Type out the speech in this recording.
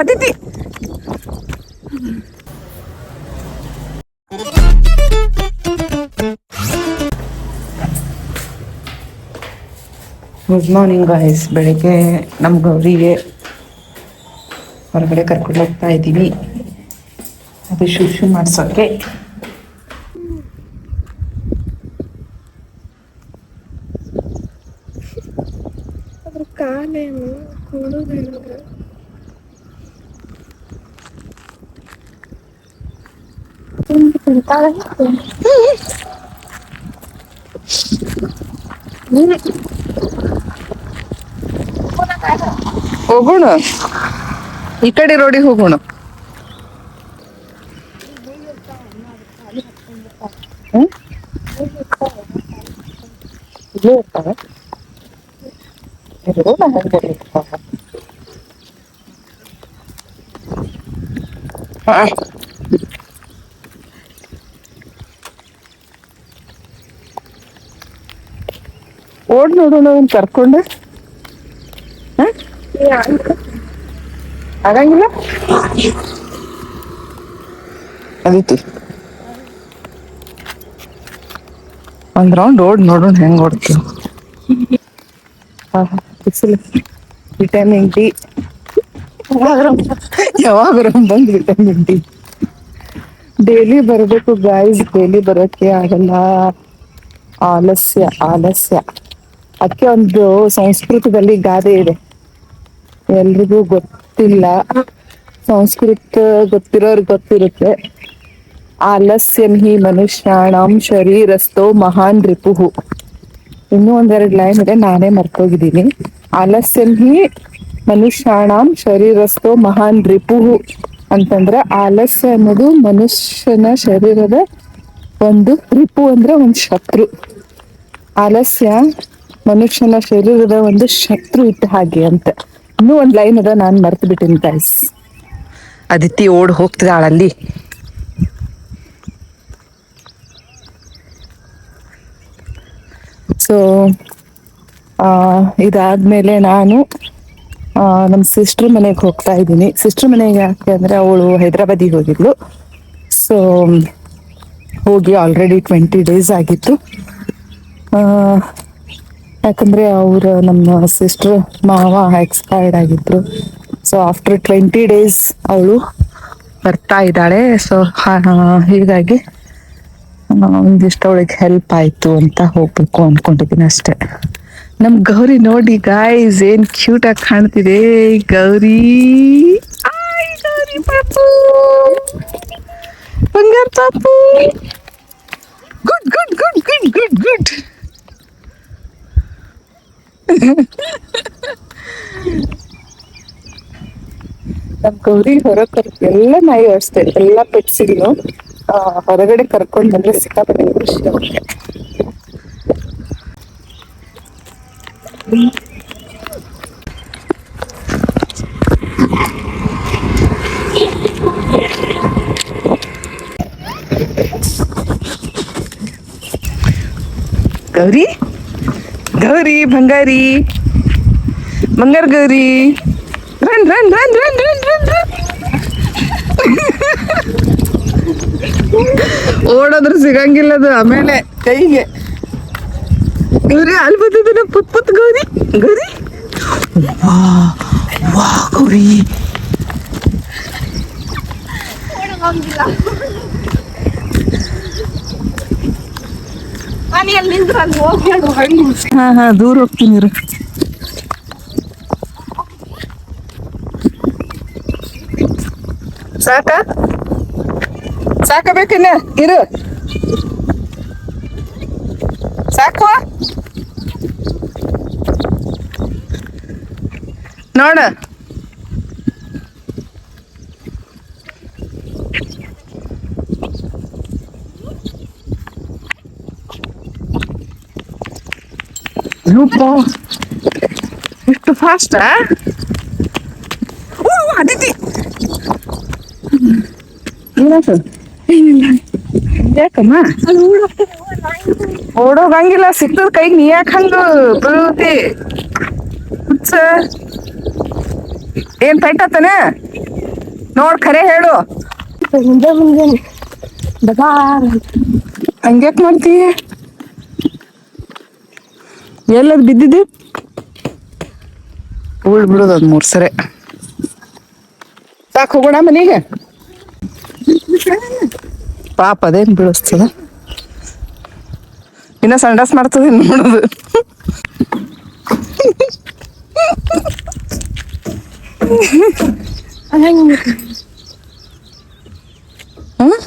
Aditi. Good morning guys. ಬೆಳಿಗ್ಗೆ ನಮ್ಮ ಗೌರಿಗೆ ಹೊರಗಡೆ ಕರ್ಕೊಂಡು ಹೋಗ್ತಾ ಇದ್ದೀವಿ, ಅದು ಶುಶು ಮಾಡ್ಸೋಕ್ಕೆ. ಅದ್ರ ಕಾಲೇನು ಕೊಡೋದೇನು ಹೋಗೋಣ, ಈ ಕಡೆ ರೋಡಿಗೆ ಹೋಗೋಣ. ಇಲ್ಲೇ ಇರ್ತಾವೆ. ಓಡ್ ನೋಡೋಣ ಅವ್ನು ಕರ್ಕೊಂಡು. ಆಗಂಗಿಲ್ಲ ಅದೈತಿ. ಒಂದ್ ರೌಂಡ್ ಓಡ್ ನೋಡೋಣ ಹೆಂಗ್ ಓಡ್ತೀವಿ. ಬಿಸಿಲು, ವಿಟಮಿನ್ ಡಿ ಯಾವಾಗ ಬಂದು ವಿಟಮಿನ್ ಡಿ ಡೈಲಿ ಬರಬೇಕು ಗಾಯ್ಸ್. ಡೈಲಿ ಬರೋಕ್ಕೆ ಆಗಲ್ಲ, ಆಲಸ್ಯ ಆಲಸ್ಯ. ಅದಕ್ಕೆ ಒಂದು ಸಂಸ್ಕೃತದಲ್ಲಿ ಗಾದೆ ಇದೆ, ಎಲ್ರಿಗೂ ಗೊತ್ತಿಲ್ಲ, ಸಂಸ್ಕೃತ ಗೊತ್ತಿರೋರ್ಗೆ ಗೊತ್ತಿರುತ್ತೆ. ಆಲಸ್ಯಂ ಹಿ ಮನುಷ್ಯಾಣಂ ಶರೀರಸ್ಥೋ ಮಹಾನ್ ರಿಪುಹು. ಇನ್ನೂ ಒಂದೆರಡು ಲೈನ್ ಇದೆ, ನಾನೇ ಮರ್ತೋಗಿದ್ದೀನಿ. ಆಲಸ್ಯಂ ಹಿ ಮನುಷ್ಯಾಣಂ ಶರೀರಸ್ಥೋ ಮಹಾನ್ ರಿಪುಹು ಅಂತಂದ್ರೆ ಆಲಸ್ಯ ಅನ್ನೋದು ಮನುಷ್ಯನ ಶರೀರದ ಒಂದು ರಿಪು ಅಂದ್ರೆ ಒಂದು ಶತ್ರು. ಆಲಸ್ಯ ಮನುಷ್ಯನ ಶರೀರದ ಒಂದು ಶತ್ರು ಇಟ್ಟ ಹಾಗೆ ಅಂತ. ಇನ್ನೂ ಒಂದ್ ಲೈನ್ ಅದ, ನಾನು ಮರ್ತು ಬಿಟ್ಟಿನಿ ಗೈಸ್. ಅದಿತಿ ಓಡ್ ಹೋಗ್ತಿದ್ದಾಳಲ್ಲಿ. ಸೊ ಇದಾದ್ಮೇಲೆ ನಾನು ನಮ್ಮ ಸಿಸ್ಟ್ರ್ ಮನೆಗೆ ಹೋಗ್ತಾ ಇದ್ದೀನಿ. ಸಿಸ್ಟ್ರ್ ಮನೆಗೆ ಯಾಕೆ ಅಂದರೆ ಅವಳು ಹೈದ್ರಾಬಾದಿಗೆ ಹೋಗಿದ್ಲು. ಸೊ ಹೋಗಿ ಆಲ್ರೆಡಿ 20 days ಆಗಿತ್ತು. ಯಾಕಂದರೆ ನಮ್ಮ ಸಿಸ್ಟ್ರ್ ಮಾವ ಎಕ್ಸ್ಪೈರ್ಡ್ ಆಗಿದ್ರು. ಸೊ ಆಫ್ಟರ್ 20 days ಅವಳು ಬರ್ತಾ ಇದ್ದಾಳೆ. ಸೊ ಹೀಗಾಗಿ ಒಂದಿಷ್ಟು ಅವಳಿಗೆ ಹೆಲ್ಪ್ ಆಯಿತು ಅಂತ ಹೋಗ್ಬೇಕು ಅಂದ್ಕೊಂಡಿದ್ದೀನಿ ಅಷ್ಟೆ. ನಮ್ ಗೌರಿ ನೋಡಿ ಗಾಯ್ಸ್, ಏನ್ ಕ್ಯೂಟ್ ಆಗಿ ಕಾಣ್ತಿದೆ ಗೌರಿ. ಗೌರಿ ಪಾಪು, ಬಂಗಾರ ಪಾಪು. Good good good good good good. ನಮ್ ಗೌರಿ ಹೊರಗೆ ಎಲ್ಲ ನಾಯಿ ಅಷ್ಟೇ, ಎಲ್ಲ ಪೆಟ್ಸಿಗೂ ಹೊರಗಡೆ ಕರ್ಕೊಂಡು ಬಂದ್ರೆ ಸಿಕ್ಕಾಪಟ್ಟೆ ಖುಷಿ ಅವ್ರಿಗೆ. ಗೌರಿ ಗೌರಿ ಬಂಗಾರಿ, ಬಂಗಾರ Gowri, run run run run run run run. ಓಡೋದ್ರು ಸಿಗಂಗಿಲ್ಲದು ಆಮೇಲೆ ಕೈಗೆ. ಗೌರಿ ಅಲ್ಲಿ ಬಂದಿದ್ದಾನೆ ಪುತ್ ಪುತ್ ಗೌರಿ. ಗೌರಿ ವಾ ಗೌರಿ, ಹಾ ದೂರ ಹೋಗ್ತೀನಿ ಇರು. ಸಾಕ ಸಾಕಬೇಕಿನ್ನ ಇರು, ಸಾಕುವ ನೋಡ. ಎಷ್ಟು ಫಾಸ್ಟ್ ಅದಿತಿ. ಯಾಕಮ್ಮ ಓಡೋಗಂಗಿಲ್ಲ, ಸಿಕ್ತದ ಕೈಗೆ. ನೀ ಯಾಕೆ ಹಂಗ ಬೀಳ್ತಿ ಹುಚ್ಚ? ಏನ್ ಪೆಟ್ಟತನ ನೋಡ್ ಖರೆ ಹೇಳು. ಹಂಗ್ಯಾಕ್ ಮಾಡ್ತಿ? ಎಲ್ಲದ್ ಬಿದ್ದಿದ್ದು ಉಳ್ ಬಿಡುದ ಅದ್ 3 ಸರೆ. ಸಾಕ್ ಹೋಗೋಣ ಮನೆಗೆ. ಪಾಪ ಅದೇನ್ ಬೀಳಿಸ್ತದ. ಇನ್ನ ಸಂಡಾಸ್ ಮಾಡ್ತದ ನೋಡುದು. ಹ್ಮ್